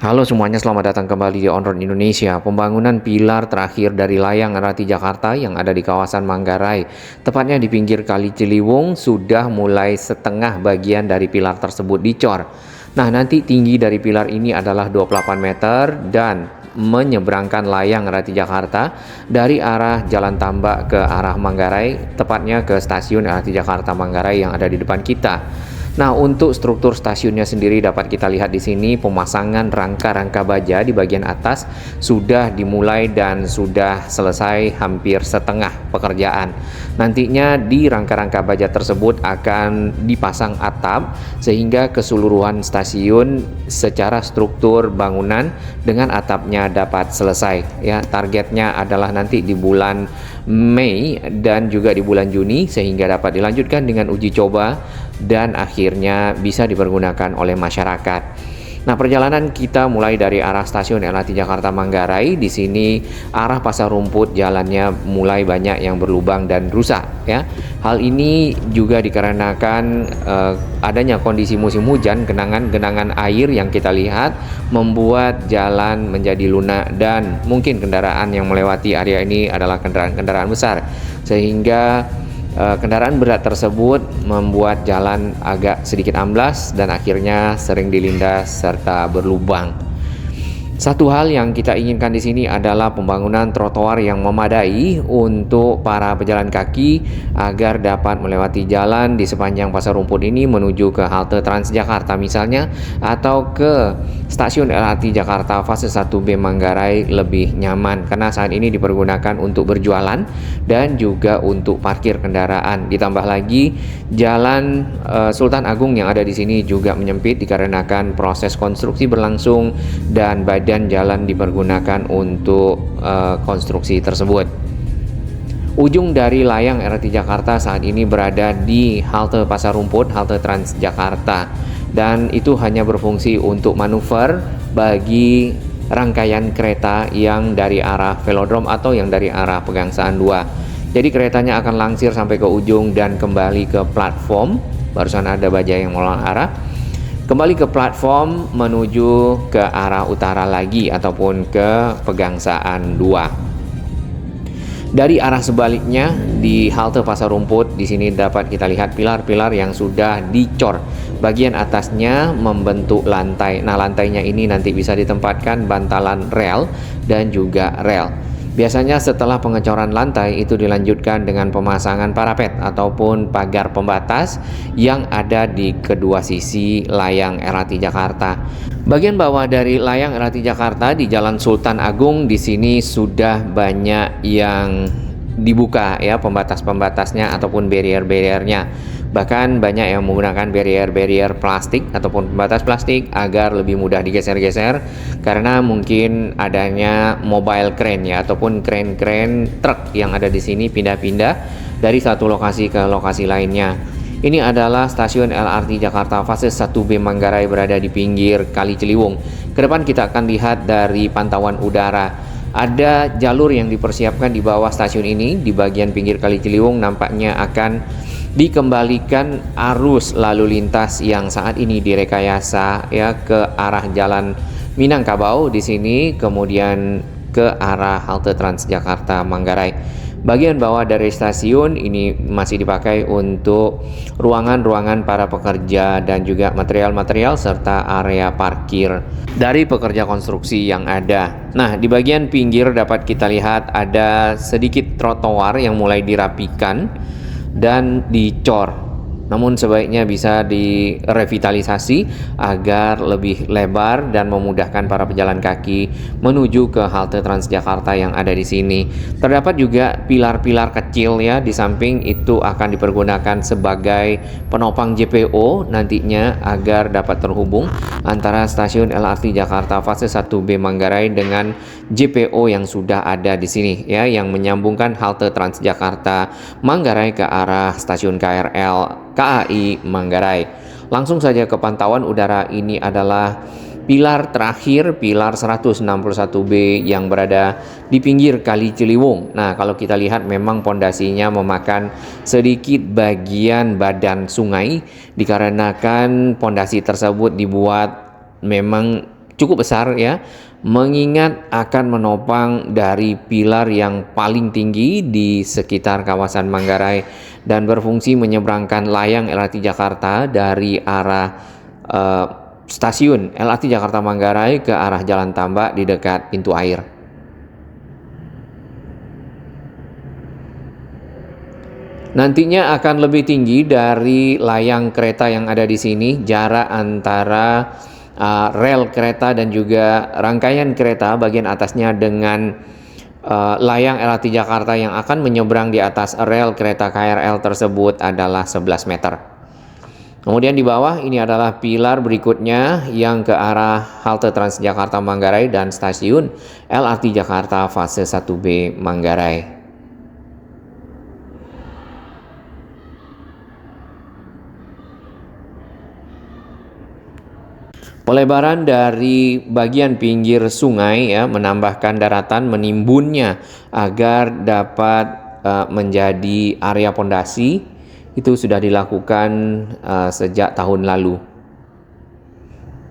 Halo semuanya, selamat datang kembali di On Road Indonesia. Pembangunan pilar terakhir dari layang LRT Jakarta yang ada di kawasan Manggarai, tepatnya di pinggir Kali Ciliwung, sudah mulai setengah bagian dari pilar tersebut dicor. Nah, nanti tinggi dari pilar ini adalah 28 meter dan menyeberangkan layang LRT Jakarta dari arah Jalan Tambak ke arah Manggarai, tepatnya ke stasiun LRT Jakarta Manggarai yang ada di depan kita. Nah, untuk struktur stasiunnya sendiri dapat kita lihat di sini pemasangan rangka-rangka baja di bagian atas sudah dimulai dan sudah selesai hampir setengah pekerjaan. Nantinya di rangka-rangka baja tersebut akan dipasang atap sehingga keseluruhan stasiun secara struktur bangunan dengan atapnya dapat selesai. Ya, targetnya adalah nanti di bulan Mei dan juga di bulan Juni sehingga dapat dilanjutkan dengan uji coba dan akhirnya bisa dipergunakan oleh masyarakat. Nah, perjalanan kita mulai dari arah stasiun LRT Jakarta Manggarai. Di sini arah Pasar Rumput jalannya mulai banyak yang berlubang dan rusak ya. Hal ini juga dikarenakan adanya kondisi musim hujan, genangan-genangan air yang kita lihat membuat jalan menjadi lunak dan mungkin kendaraan yang melewati area ini adalah kendaraan-kendaraan besar sehingga kendaraan berat tersebut membuat jalan agak sedikit amblas dan akhirnya sering dilindas serta berlubang. Satu hal yang kita inginkan di sini adalah pembangunan trotoar yang memadai untuk para pejalan kaki agar dapat melewati jalan di sepanjang Pasar Rumput ini menuju ke halte Transjakarta misalnya atau ke stasiun LRT Jakarta fase 1B Manggarai lebih nyaman karena saat ini dipergunakan untuk berjualan dan juga untuk parkir kendaraan. Ditambah lagi jalan Sultan Agung yang ada di sini juga menyempit dikarenakan proses konstruksi berlangsung dan badan jalan dipergunakan untuk konstruksi tersebut. Ujung dari layang LRT Jakarta saat ini berada di halte Pasar Rumput, halte Transjakarta, dan itu hanya berfungsi untuk manuver bagi rangkaian kereta yang dari arah velodrome atau yang dari arah Pegangsaan 2. Jadi keretanya akan langsir sampai ke ujung dan kembali ke platform. Barusan ada baja yang melawan arah. Kembali ke platform menuju ke arah utara lagi ataupun ke Pegangsaan 2. Dari arah sebaliknya di halte Pasar Rumput di sini dapat kita lihat pilar-pilar yang sudah dicor. Bagian atasnya membentuk lantai. Nah, lantainya ini nanti bisa ditempatkan bantalan rel dan juga rel. Biasanya setelah pengecoran lantai itu dilanjutkan dengan pemasangan parapet ataupun pagar pembatas yang ada di kedua sisi layang LRT Jakarta. Bagian bawah dari layang LRT Jakarta di Jalan Sultan Agung di sini sudah banyak yang dibuka ya pembatas-pembatasnya ataupun barrier-barriernya. Bahkan banyak yang menggunakan barrier-barrier plastik ataupun pembatas plastik agar lebih mudah digeser-geser karena mungkin adanya mobile crane ya ataupun crane-crane truk yang ada di sini pindah-pindah dari satu lokasi ke lokasi lainnya. Ini adalah stasiun LRT Jakarta fase 1B Manggarai berada di pinggir Kali Ciliwung. Ke depan kita akan lihat dari pantauan udara. Ada jalur yang dipersiapkan di bawah stasiun ini. Di bagian pinggir Kali Ciliwung nampaknya akan dikembalikan arus lalu lintas yang saat ini direkayasa ya ke arah Jalan Minangkabau di sini kemudian ke arah halte Transjakarta Manggarai. Bagian bawah dari stasiun ini masih dipakai untuk ruangan-ruangan para pekerja dan juga material-material serta area parkir dari pekerja konstruksi yang ada. Nah, di bagian pinggir dapat kita lihat ada sedikit trotoar yang mulai dirapikan dan dicor. Namun sebaiknya bisa direvitalisasi agar lebih lebar dan memudahkan para pejalan kaki menuju ke halte Transjakarta yang ada di sini. Terdapat juga pilar-pilar kecil ya di samping itu akan dipergunakan sebagai penopang JPO nantinya agar dapat terhubung antara stasiun LRT Jakarta fase 1B Manggarai dengan JPO yang sudah ada di sini ya yang menyambungkan halte Transjakarta Manggarai ke arah stasiun KRL KAI Manggarai. Langsung saja ke pantauan udara. Ini adalah pilar terakhir, pilar 161B yang berada di pinggir Kali Ciliwung. Nah, kalau kita lihat memang pondasinya memakan sedikit bagian badan sungai dikarenakan pondasi tersebut dibuat memang cukup besar ya, mengingat akan menopang dari pilar yang paling tinggi di sekitar kawasan Manggarai dan berfungsi menyeberangkan layang LRT Jakarta dari arah stasiun LRT Jakarta Manggarai ke arah Jalan Tambak di dekat pintu air. Nantinya akan lebih tinggi dari layang kereta yang ada di sini. Jarak antara rel kereta dan juga rangkaian kereta bagian atasnya dengan layang LRT Jakarta yang akan menyeberang di atas rel kereta KRL tersebut adalah 11 meter. Kemudian di bawah ini adalah pilar berikutnya yang ke arah halte Transjakarta Manggarai dan stasiun LRT Jakarta fase 1B Manggarai. Pelebaran dari bagian pinggir sungai ya menambahkan daratan menimbunnya agar dapat menjadi area pondasi itu sudah dilakukan sejak tahun lalu.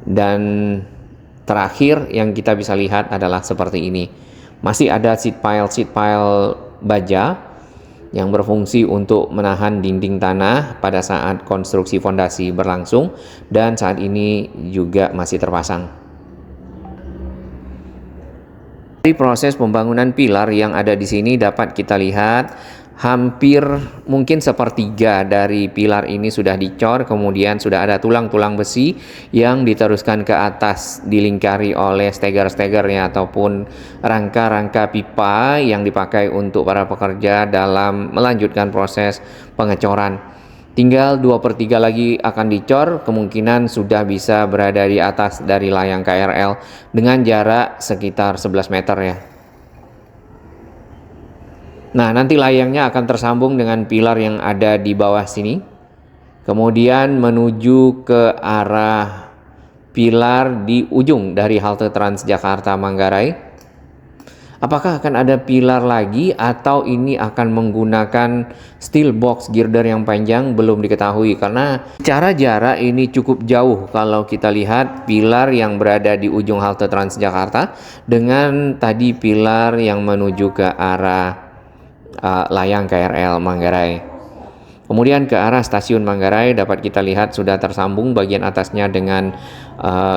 Dan terakhir yang kita bisa lihat adalah seperti ini. Masih ada seat pile baja yang berfungsi untuk menahan dinding tanah pada saat konstruksi fondasi berlangsung dan saat ini juga masih terpasang. Dari proses pembangunan pilar yang ada di sini dapat kita lihat hampir mungkin sepertiga dari pilar ini sudah dicor, kemudian sudah ada tulang-tulang besi yang diteruskan ke atas dilingkari oleh steger-stegernya ataupun rangka-rangka pipa yang dipakai untuk para pekerja dalam melanjutkan proses pengecoran. Tinggal 2/3 lagi akan dicor, kemungkinan sudah bisa berada di atas dari layang KRL dengan jarak sekitar 11 meter ya. Nah, nanti layangnya akan tersambung dengan pilar yang ada di bawah sini. Kemudian menuju ke arah pilar di ujung dari halte Transjakarta Manggarai. Apakah akan ada pilar lagi atau ini akan menggunakan steel box girder yang panjang belum diketahui karena secara jarak ini cukup jauh kalau kita lihat pilar yang berada di ujung halte Transjakarta dengan tadi pilar yang menuju ke arah layang KRL Manggarai. Kemudian ke arah stasiun Manggarai dapat kita lihat sudah tersambung bagian atasnya dengan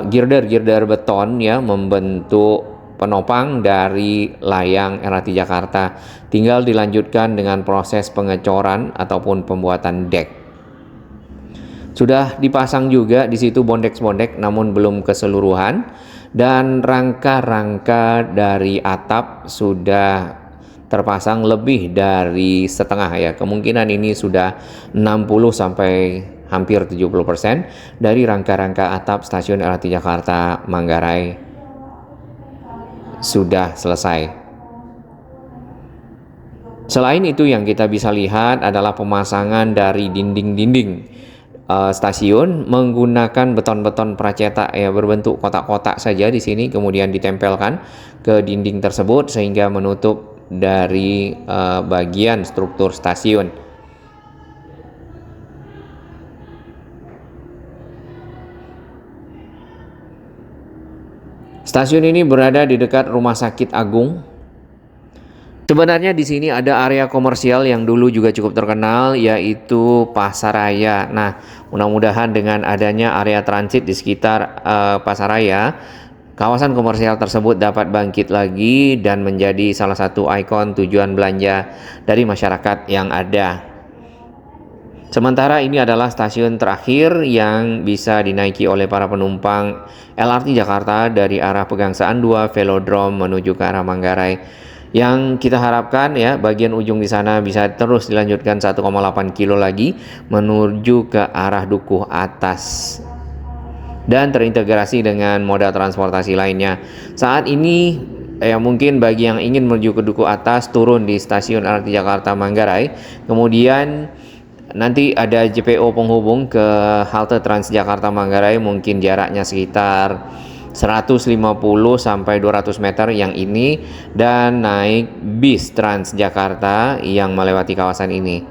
girder-girder beton ya membentuk penopang dari layang LRT Jakarta. Tinggal dilanjutkan dengan proses pengecoran ataupun pembuatan dek. Sudah dipasang juga di situ bondek-bondek namun belum keseluruhan dan rangka-rangka dari atap sudah terpasang lebih dari setengah ya. Kemungkinan ini sudah 60 sampai hampir 70% dari rangka-rangka atap stasiun LRT Jakarta Manggarai sudah selesai. Selain itu yang kita bisa lihat adalah pemasangan dari dinding-dinding stasiun menggunakan beton-beton pracetak ya berbentuk kotak-kotak saja di sini kemudian ditempelkan ke dinding tersebut sehingga menutup dari bagian struktur stasiun. Stasiun ini berada di dekat Rumah Sakit Agung. Sebenarnya di sini ada area komersial yang dulu juga cukup terkenal yaitu Pasaraya. Nah, mudah-mudahan dengan adanya area transit di sekitar Pasaraya, kawasan komersial tersebut dapat bangkit lagi dan menjadi salah satu ikon tujuan belanja dari masyarakat yang ada. Sementara ini adalah stasiun terakhir yang bisa dinaiki oleh para penumpang LRT Jakarta dari arah Pegangsaan 2 Velodrome menuju ke arah Manggarai. Yang kita harapkan ya bagian ujung di sana bisa terus dilanjutkan 1,8 kilo lagi menuju ke arah Dukuh Atas dan terintegrasi dengan moda transportasi lainnya. Saat ini mungkin bagi yang ingin menuju ke Dukuh Atas turun di stasiun LRT Jakarta Manggarai, kemudian nanti ada JPO penghubung ke halte Transjakarta Manggarai mungkin jaraknya sekitar 150 sampai 200 meter yang ini dan naik bis Transjakarta yang melewati kawasan ini.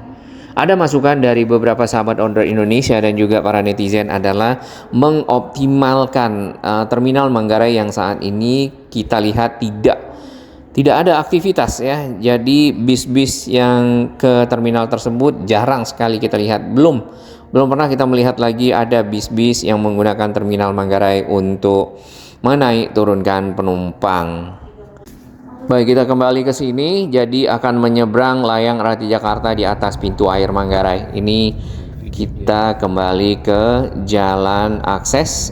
Ada masukan dari beberapa sahabat owner Indonesia dan juga para netizen adalah mengoptimalkan terminal Manggarai yang saat ini kita lihat tidak ada aktivitas ya. Jadi bis-bis yang ke terminal tersebut jarang sekali kita lihat. Belum pernah kita melihat lagi ada bis-bis yang menggunakan terminal Manggarai untuk menaik turunkan penumpang. Baik, kita kembali ke sini. Jadi akan menyeberang layang LRT Jakarta di atas pintu air Manggarai. Ini kita kembali ke jalan akses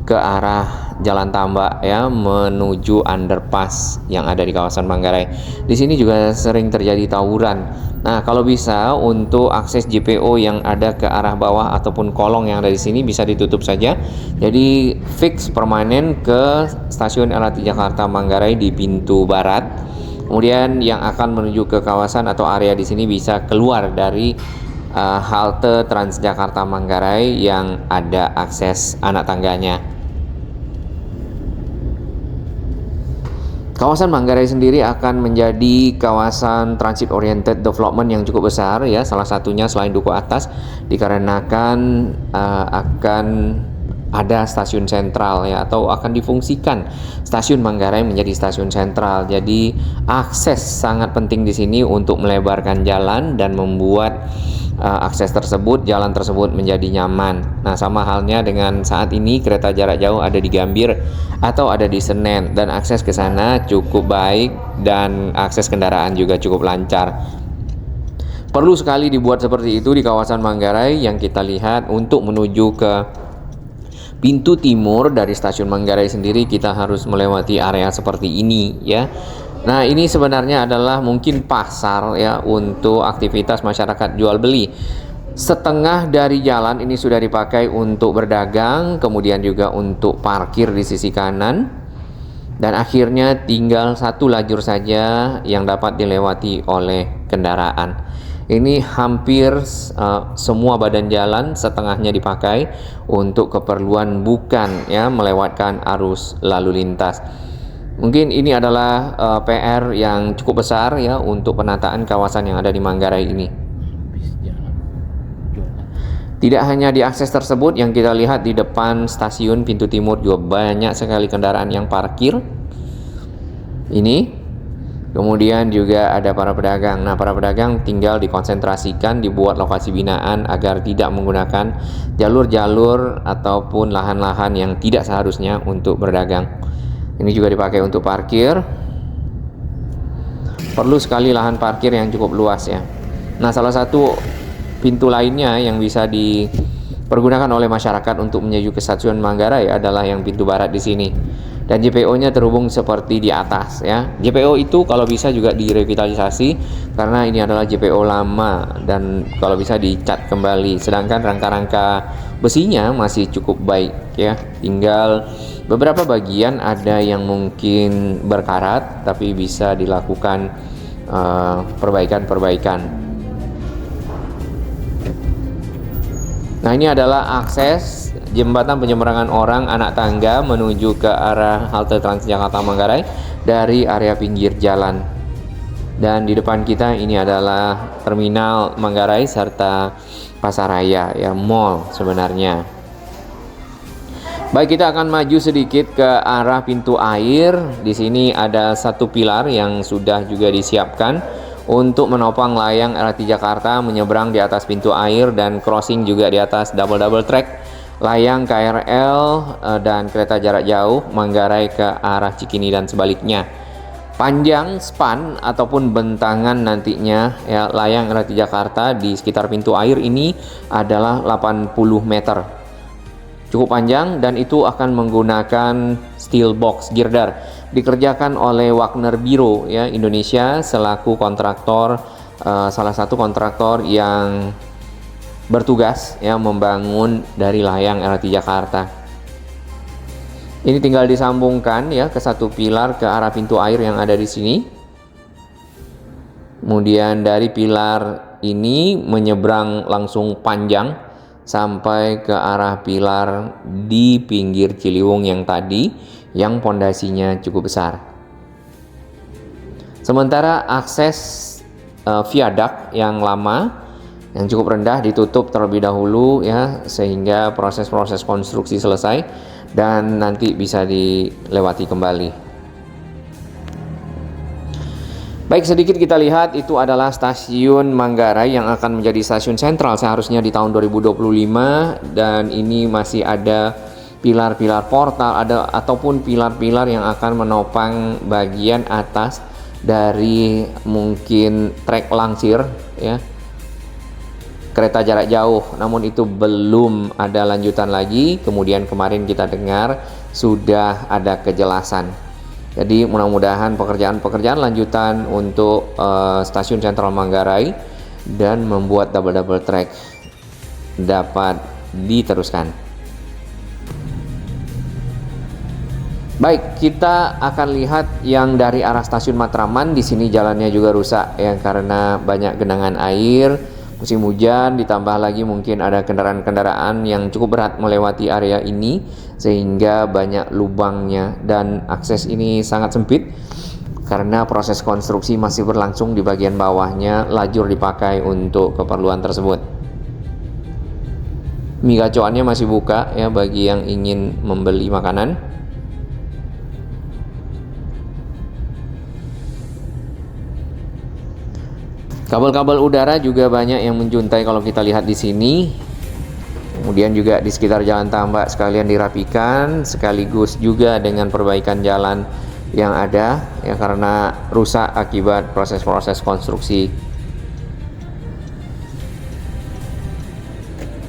ke arah Jalan Tambak ya, menuju underpass yang ada di kawasan Manggarai. Di sini juga sering terjadi tawuran. Nah, kalau bisa untuk akses JPO yang ada ke arah bawah ataupun kolong yang ada di sini bisa ditutup saja. Jadi fix permanen ke stasiun LRT Jakarta Manggarai di pintu barat. Kemudian yang akan menuju ke kawasan atau area di sini bisa keluar dari halte Transjakarta Manggarai yang ada akses anak tangganya. Kawasan Manggarai sendiri akan menjadi kawasan transit oriented development yang cukup besar ya. Salah satunya selain Duku Atas dikarenakan akan ada stasiun sentral ya, atau akan difungsikan stasiun Manggarai menjadi stasiun sentral. Jadi akses sangat penting di sini untuk melebarkan jalan dan membuat jalan tersebut menjadi nyaman. Nah, sama halnya dengan saat ini kereta jarak jauh ada di Gambir atau ada di Senen, dan akses ke sana cukup baik dan akses kendaraan juga cukup lancar. Perlu sekali dibuat seperti itu di kawasan Manggarai yang kita lihat. Untuk menuju ke pintu timur dari stasiun Manggarai sendiri kita harus melewati area seperti ini ya. Nah, ini sebenarnya adalah mungkin pasar ya untuk aktivitas masyarakat jual beli. Setengah dari jalan ini sudah dipakai untuk berdagang, kemudian juga untuk parkir di sisi kanan, dan akhirnya tinggal satu lajur saja yang dapat dilewati oleh kendaraan. Ini hampir semua badan jalan setengahnya dipakai untuk keperluan bukan ya melewatkan arus lalu lintas. Mungkin ini adalah PR yang cukup besar ya untuk penataan kawasan yang ada di Manggarai ini. Tidak hanya di akses tersebut, yang kita lihat di depan stasiun pintu timur juga banyak sekali kendaraan yang parkir. Ini kemudian juga ada para pedagang. Nah, para pedagang tinggal dikonsentrasikan, dibuat lokasi binaan agar tidak menggunakan jalur-jalur ataupun lahan-lahan yang tidak seharusnya untuk berdagang. Ini juga dipakai untuk parkir. Perlu sekali lahan parkir yang cukup luas ya. Nah, salah satu pintu lainnya yang bisa dipergunakan oleh masyarakat untuk menuju ke stasiun Manggarai adalah yang pintu barat di sini. Dan JPO-nya terhubung seperti di atas ya. JPO itu kalau bisa juga direvitalisasi karena ini adalah JPO lama dan kalau bisa dicat kembali. Sedangkan rangka-rangka besinya masih cukup baik ya. Tinggal beberapa bagian ada yang mungkin berkarat tapi bisa dilakukan perbaikan-perbaikan. Nah, ini adalah akses jembatan penyeberangan orang anak tangga menuju ke arah halte Transjakarta Manggarai dari area pinggir jalan. Dan di depan kita ini adalah terminal Manggarai serta Pasaraya ya, mall sebenarnya. Baik, kita akan maju sedikit ke arah pintu air. Di sini ada satu pilar yang sudah juga disiapkan untuk menopang layang LRT Jakarta menyeberang di atas pintu air dan crossing juga di atas double track layang KRL dan kereta jarak jauh Manggarai ke arah Cikini dan sebaliknya. Panjang span ataupun bentangan nantinya ya layang LRT Jakarta di sekitar pintu air ini adalah 80 meter. Cukup panjang, dan itu akan menggunakan steel box girder dikerjakan oleh Wagner Biro ya Indonesia selaku kontraktor, salah satu kontraktor yang bertugas ya membangun dari layang LRT Jakarta. Ini tinggal disambungkan ya ke satu pilar ke arah pintu air yang ada di sini. Kemudian dari pilar ini menyeberang langsung panjang sampai ke arah pilar di pinggir Ciliwung yang tadi yang pondasinya cukup besar. Sementara akses viadak yang lama yang cukup rendah ditutup terlebih dahulu ya, sehingga proses-proses konstruksi selesai dan nanti bisa dilewati kembali. Baik, sedikit kita lihat, itu adalah stasiun Manggarai yang akan menjadi stasiun sentral seharusnya di tahun 2025, dan ini masih ada pilar-pilar portal ataupun pilar-pilar yang akan menopang bagian atas dari mungkin trek langsir ya, kereta jarak jauh, namun itu belum ada lanjutan lagi. Kemudian kemarin kita dengar sudah ada kejelasan. Jadi mudah-mudahan pekerjaan lanjutan untuk stasiun sentral Manggarai dan membuat double track dapat diteruskan. Baik, kita akan lihat yang dari arah stasiun Matraman. Di sini jalannya juga rusak ya, karena banyak genangan air. Musim hujan ditambah lagi mungkin ada kendaraan-kendaraan yang cukup berat melewati area ini sehingga banyak lubangnya, dan akses ini sangat sempit karena proses konstruksi masih berlangsung. Di bagian bawahnya lajur dipakai untuk keperluan tersebut. Mie gacoannya masih buka ya bagi yang ingin membeli makanan. Kabel-kabel udara juga banyak yang menjuntai kalau kita lihat di sini. Kemudian juga di sekitar Jalan Tambak sekalian dirapikan, sekaligus juga dengan perbaikan jalan yang ada ya, karena rusak akibat proses-proses konstruksi.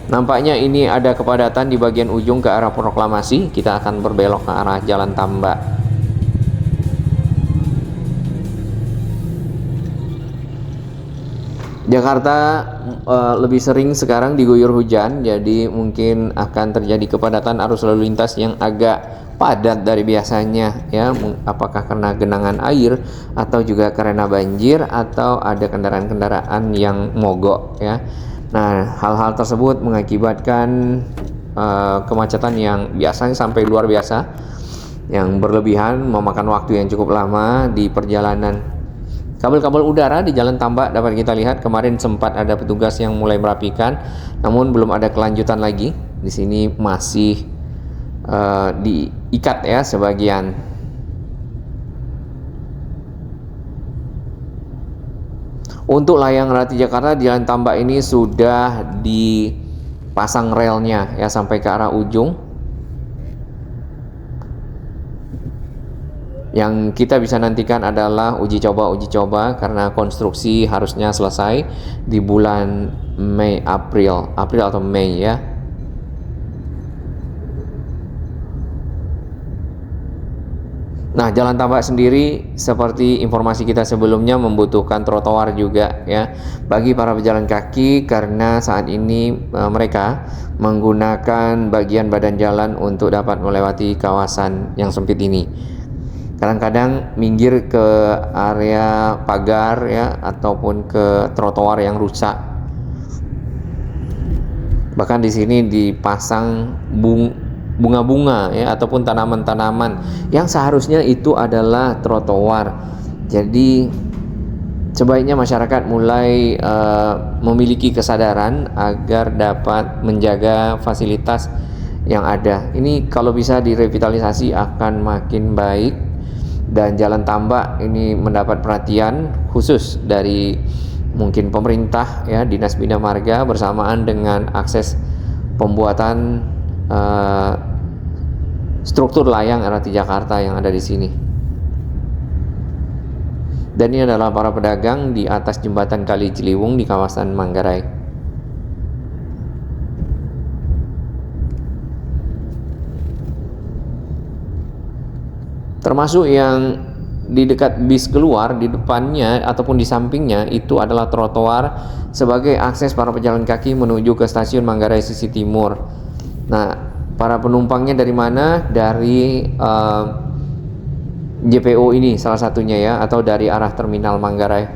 Nampaknya ini ada kepadatan di bagian ujung ke arah Proklamasi. Kita akan berbelok ke arah Jalan Tambak. Jakarta lebih sering sekarang diguyur hujan, jadi mungkin akan terjadi kepadatan arus lalu lintas yang agak padat dari biasanya ya, apakah karena genangan air atau juga karena banjir atau ada kendaraan-kendaraan yang mogok ya. Nah, hal-hal tersebut mengakibatkan kemacetan yang biasanya sampai luar biasa, yang berlebihan, memakan waktu yang cukup lama di perjalanan. Kabel-kabel udara di Jalan Tambak dapat kita lihat, kemarin sempat ada petugas yang mulai merapikan, namun belum ada kelanjutan lagi. Di sini masih diikat ya sebagian. Untuk layang LRT Jakarta di Jalan Tambak ini sudah dipasang relnya ya sampai ke arah ujung. Yang kita bisa nantikan adalah uji coba karena konstruksi harusnya selesai di bulan April atau Mei ya. Nah, Jalan Tambak sendiri seperti informasi kita sebelumnya membutuhkan trotoar juga ya bagi para pejalan kaki, karena saat ini mereka menggunakan bagian badan jalan untuk dapat melewati kawasan yang sempit ini. Kadang-kadang minggir ke area pagar ya, ataupun ke trotoar yang rusak. Bahkan di sini dipasang bunga-bunga ya, ataupun tanaman-tanaman yang seharusnya itu adalah trotoar. Jadi sebaiknya masyarakat mulai memiliki kesadaran agar dapat menjaga fasilitas yang ada. Ini kalau bisa direvitalisasi akan makin baik. Dan Jalan Tambak ini mendapat perhatian khusus dari mungkin pemerintah ya, Dinas Bina Marga bersamaan dengan akses pembuatan struktur layang LRT Jakarta yang ada di sini. Dan ini adalah para pedagang di atas jembatan Kali Ciliwung di kawasan Manggarai. Termasuk yang di dekat bis keluar, di depannya ataupun di sampingnya itu adalah trotoar sebagai akses para pejalan kaki menuju ke stasiun Manggarai sisi timur. Nah, para penumpangnya dari mana? Dari JPO ini salah satunya ya, atau dari arah terminal Manggarai.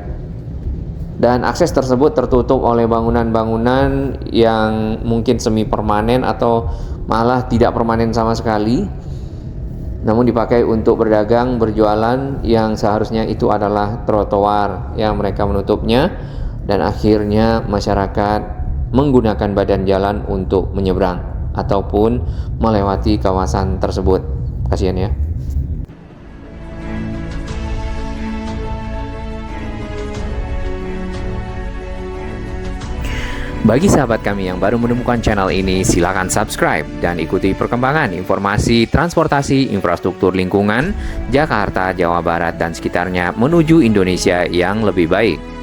Dan akses tersebut tertutup oleh bangunan-bangunan yang mungkin semi permanen atau malah tidak permanen sama sekali, namun dipakai untuk berdagang, berjualan, yang seharusnya itu adalah trotoar yang mereka menutupnya. dan akhirnya masyarakat menggunakan badan jalan untuk menyeberang ataupun melewati kawasan tersebut. Kasihan ya. Bagi sahabat kami yang baru menemukan channel ini, silakan subscribe dan ikuti perkembangan informasi transportasi infrastruktur lingkungan Jakarta, Jawa Barat, dan sekitarnya menuju Indonesia yang lebih baik.